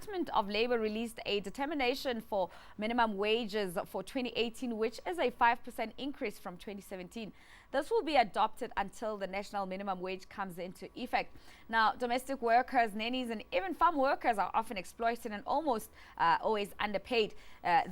Department of Labor released a determination for minimum wages for 2018, which is a 5% increase from 2017. This will be adopted until the national minimum wage comes into effect. Now, domestic workers, nannies, and even farm workers are often exploited and almost always underpaid.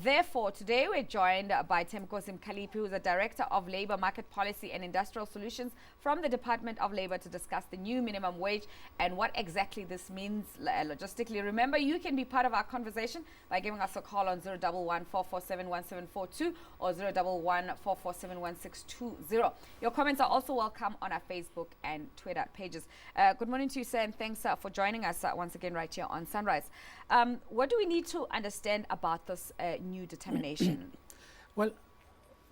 Therefore, today we're joined by Thembinkosi Mkalipi, who is the Director of Labor Market Policy and Industrial Solutions from the Department of Labor, to discuss the new minimum wage and what exactly this means logistically. Remember, you can be part of our conversation by giving us a call on 011 447 1742 or 011 447 1620. Your comments are also welcome on our Facebook and Twitter pages. Good morning to you, sir, and thanks for joining us once again right here on Sunrise. What do we need to understand about this new determination? Well,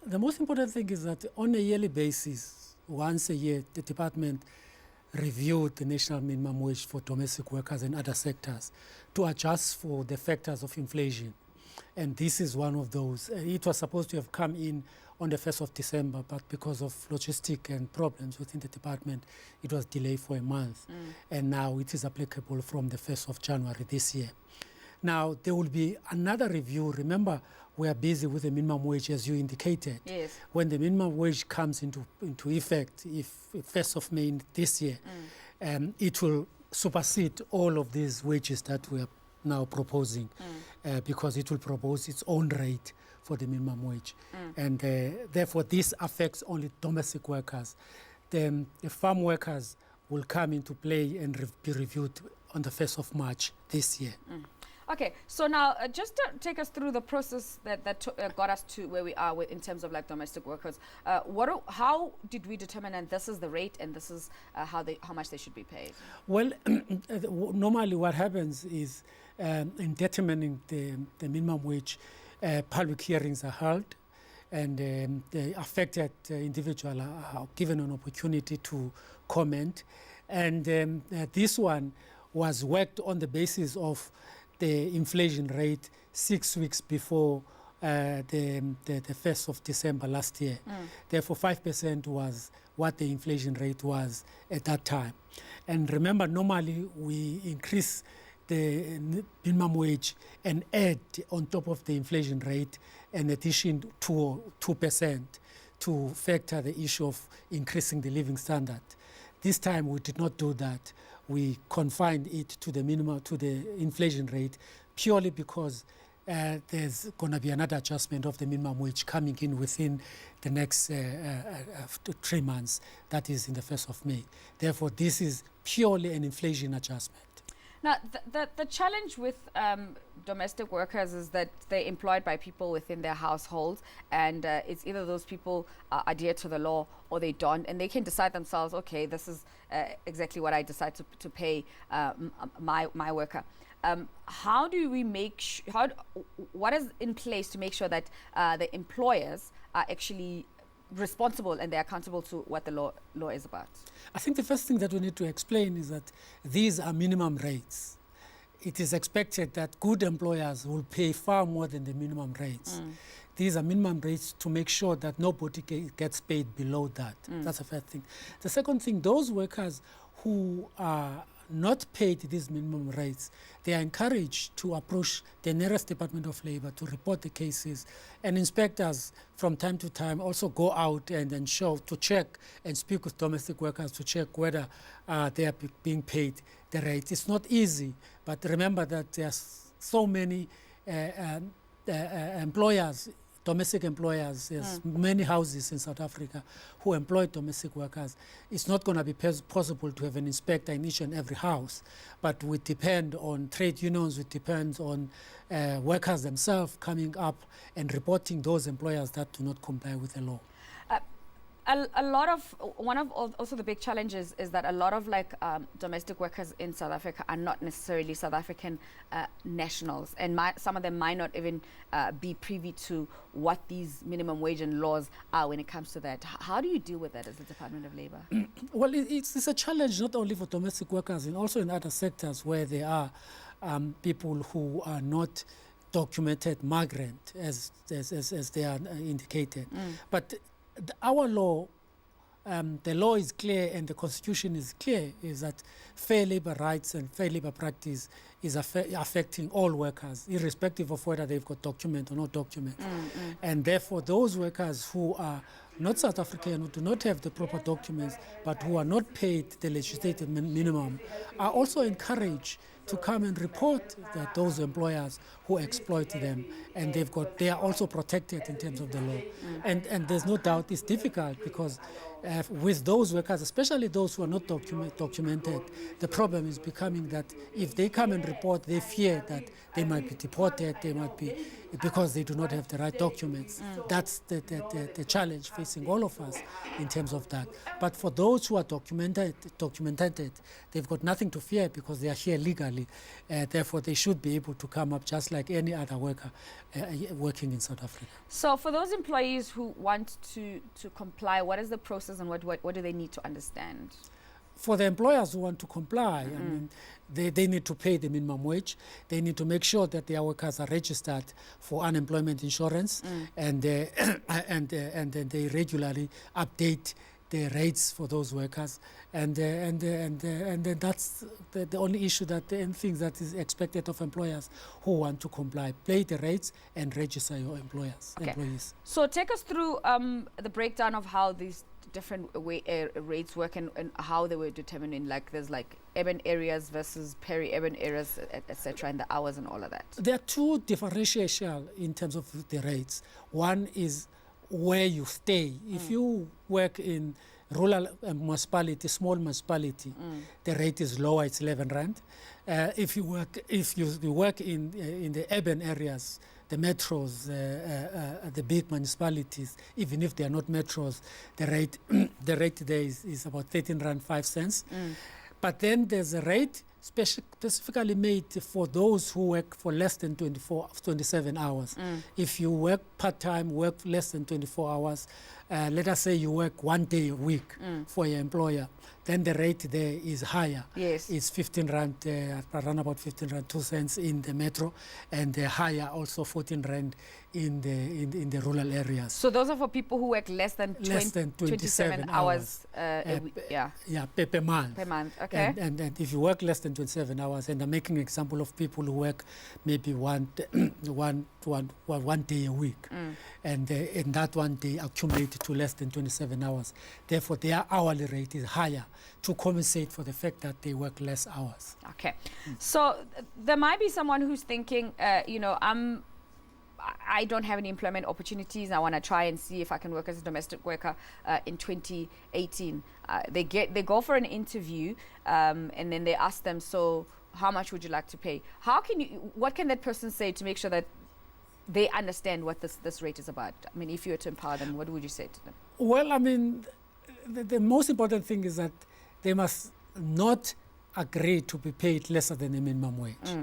the most important thing is that on a yearly basis, once a year, the department reviewed the national minimum wage for domestic workers and other sectors to adjust for the factors of inflation. And this is one of those. It was supposed to have come in on the 1st of December, but because of logistic and problems within the department, it was delayed for a month. And now it is applicable from the 1st of January this year. Now, there will be another review. Remember, we are busy with the minimum wage, as you indicated. Yes. When the minimum wage comes into effect, if 1st of May this year, it will supersede all of these wages that we are now proposing, because it will propose its own rate for the minimum wage. And therefore, this affects only domestic workers. The farm workers will come into play and be reviewed on the 1st of March this year. Okay, so now just to take us through the process that got us to where we are in terms of like domestic workers. How did we determine, and this is the rate, and this is how much they should be paid? Well, normally what happens is in determining the minimum wage, public hearings are held, and the affected individual are given an opportunity to comment. And this one was worked on the basis of the inflation rate 6 weeks before the 1st of December last year. Therefore, 5% was what the inflation rate was at that time. And remember, normally we increase the minimum wage and add on top of the inflation rate an addition to 2% to factor the issue of increasing the living standard. This time we did not do that. We confined it to the minimum, to the inflation rate, purely because there's going to be another adjustment of the minimum wage coming in within the next 3 months. That is in the 1st of May. Therefore, this is purely an inflation adjustment. Now, the challenge with domestic workers is that they're employed by people within their households, and it's either those people adhere to the law or they don't, and they can decide themselves, okay, this is exactly what I decide to pay my worker. How do we make what is in place to make sure that the employers are actually responsible and they're accountable to what the law is about? I think the first thing that we need to explain is that these are minimum rates. It is expected that good employers will pay far more than the minimum rates. These are minimum rates to make sure that nobody gets paid below that. That's the first thing. The second thing, those workers who are not paid these minimum rates, they are encouraged to approach the nearest Department of Labor to report the cases, and inspectors from time to time also go out and ensure to check and speak with domestic workers to check whether they are being paid the rate. It's not easy, but remember that there are so many employers, domestic employers. There's many houses in South Africa who employ domestic workers. It's not going to be possible to have an inspector in each and every house, but we depend on trade unions, we depend on workers themselves coming up and reporting those employers that do not comply with the law. One of also the big challenges is that a lot of domestic workers in South Africa are not necessarily South African nationals, and some of them might not even be privy to what these minimum wage and laws are when it comes to that. How do you deal with that as the Department of Labor? Well, it's a challenge not only for domestic workers and also in other sectors where there are people who are not documented migrant as they are indicated. But our law the law is clear and the constitution is clear, is that fair labor rights and fair labor practice is affecting all workers, irrespective of whether they've got document or no document. And therefore, those workers who are not South African, who do not have the proper documents, but who are not paid the legislated minimum, are also encouraged to come and report that those employers who exploit them, and they are also protected in terms of the law. And there's no doubt it's difficult because with those workers, especially those who are not documented, the problem is becoming that if they come and report, they fear that they might be deported, they might be, because they do not have the right documents. That's the challenge facing all of us in terms of that. But for those who are documented, they've got nothing to fear because they are here legally. Therefore, they should be able to come up just like any other worker working in South Africa. So for those employees who want to comply, what is the process and what do they need to understand? For the employers who want to comply, I mean, they need to pay the minimum wage. They need to make sure that their workers are registered for unemployment insurance, and then they regularly update the rates for those workers, and then that's the only issue and things that is expected of employers who want to comply: pay the rates and register your employees. So take us through the breakdown of how these different rates work and how they were determined in, like, there's like urban areas versus peri-urban areas, etc., and the hours and all of that. There are two differential in terms of the rates. One is where you stay. If you work in rural municipality, small municipality, the rate is lower, it's 11 rand. If you work in the urban areas, the metros, the big municipalities, even if they are not metros, the rate there is about 13 rand 5 cents. But then there's a rate specifically made for those who work for less than 27 hours. If you work part-time, work less than 24 hours, let us say you work 1 day a week for your employer, then the rate there is higher. Yes. It's 15 rand, around about 15 rand 2 cents in the metro, and higher also 14 rand in the rural areas. So those are for people who work less than 27 hours a week. Yeah, per month. Per month, okay. And if you work less than 27 hours, and I'm making an example of people who work maybe one day a week, and in that 1 day accumulate to less than 27 hours. Therefore, their hourly rate is higher to compensate for the fact that they work less hours. Okay. So there might be someone who's thinking, I don't have any employment opportunities. I want to try and see if I can work as a domestic worker in 2018. They go for an interview, and then they ask them, so how much would you like to pay? What can that person say to make sure that they understand what this rate is about? I mean, if you were to empower them, what would you say to them? Well, I mean, the most important thing is that they must not agree to be paid lesser than the minimum wage.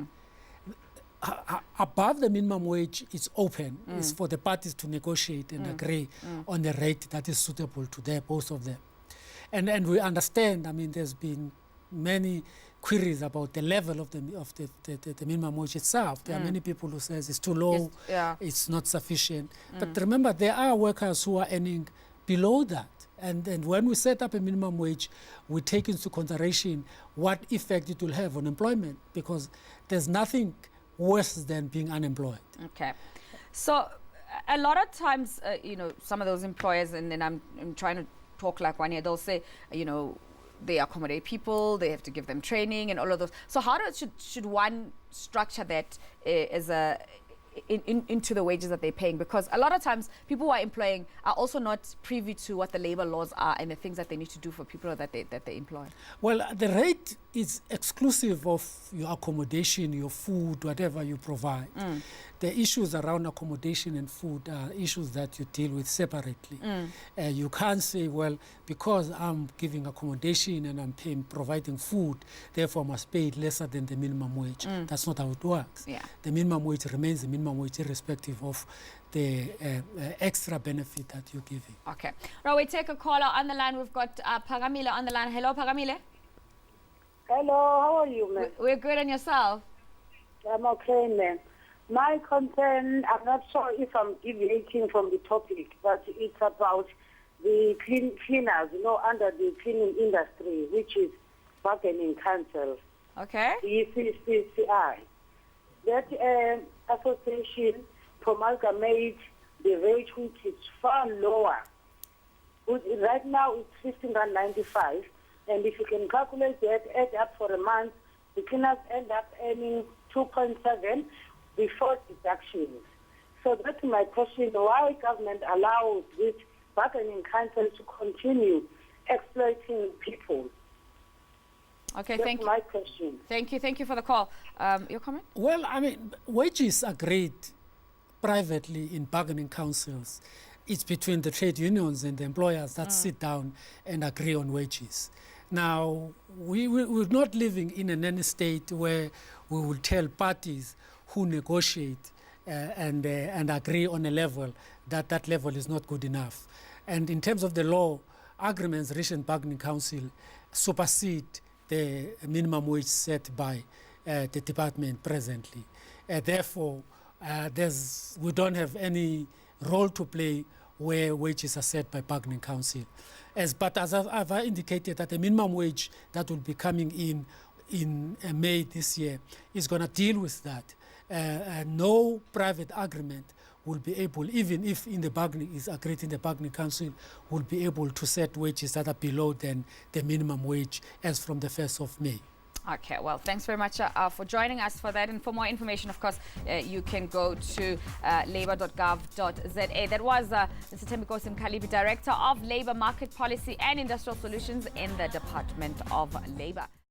Above the minimum wage, it's open. It's for the parties to negotiate and agree on the rate that is suitable to both of them. And we understand, I mean, there's been many queries about the level of the minimum wage itself. There are many people who says it's too low, it's not sufficient. But remember, there are workers who are earning below that. And when we set up a minimum wage, we take into consideration what effect it will have on employment, because there's nothing worse than being unemployed. Okay. So a lot of times, some of those employers, and then I'm trying to talk like one here, they'll say, they accommodate people, they have to give them training and all of those. So how should one structure that as into the wages that they're paying? Because a lot of times people who are employing are also not privy to what the labor laws are and the things that they need to do for people that they employ. Well, the rate is exclusive of your accommodation, your food, whatever you provide. The issues around accommodation and food are issues that you deal with separately. You can't say, well, because I'm giving accommodation and I'm providing food, therefore I must pay it lesser than the minimum wage. That's not how it works. The minimum wage remains the minimum wage irrespective of the extra benefit that you're giving. Okay. Now we take a caller on the line. We've got Pagamile on the line. Hello, Pagamile. Hello, how are you, ma'am? We're good, and yourself? I'm okay, ma'am. My concern, I'm not sure if I'm deviating from the topic, but it's about the cleaners, under the cleaning industry, which is bargaining council, Okay. the CCCI. That association promulgates the rate which is far lower. Right now it's 15.95, and if you can calculate that, add up for a month, the cleaners end up earning 2.7 before deductions. So that's my question: why government allows this bargaining council to continue exploiting people? Okay, That's my question. Thank you for the call. Your comment? Well, I mean, wages agreed privately in bargaining councils. It's between the trade unions and the employers that sit down and agree on wages. Now, we're not living in any state where we will tell parties who negotiate and agree on a level that level is not good enough. And in terms of the law, agreements reached in bargaining council supersede the minimum wage set by the department presently. Therefore, we don't have any role to play where wages are set by bargaining council. But as I've indicated, that the minimum wage that will be coming in May this year is going to deal with that. No private agreement will be able, even if in the bargaining is agreed in the bargaining council, will be able to set wages that are below than the minimum wage as from the 1st of May. Okay, well, thanks very much for joining us for that. And for more information, of course, you can go to labour.gov.za. That was Mr. Thembinkosi Mkalipi, Director of Labour Market Policy and Industrial Solutions in the Department of Labour.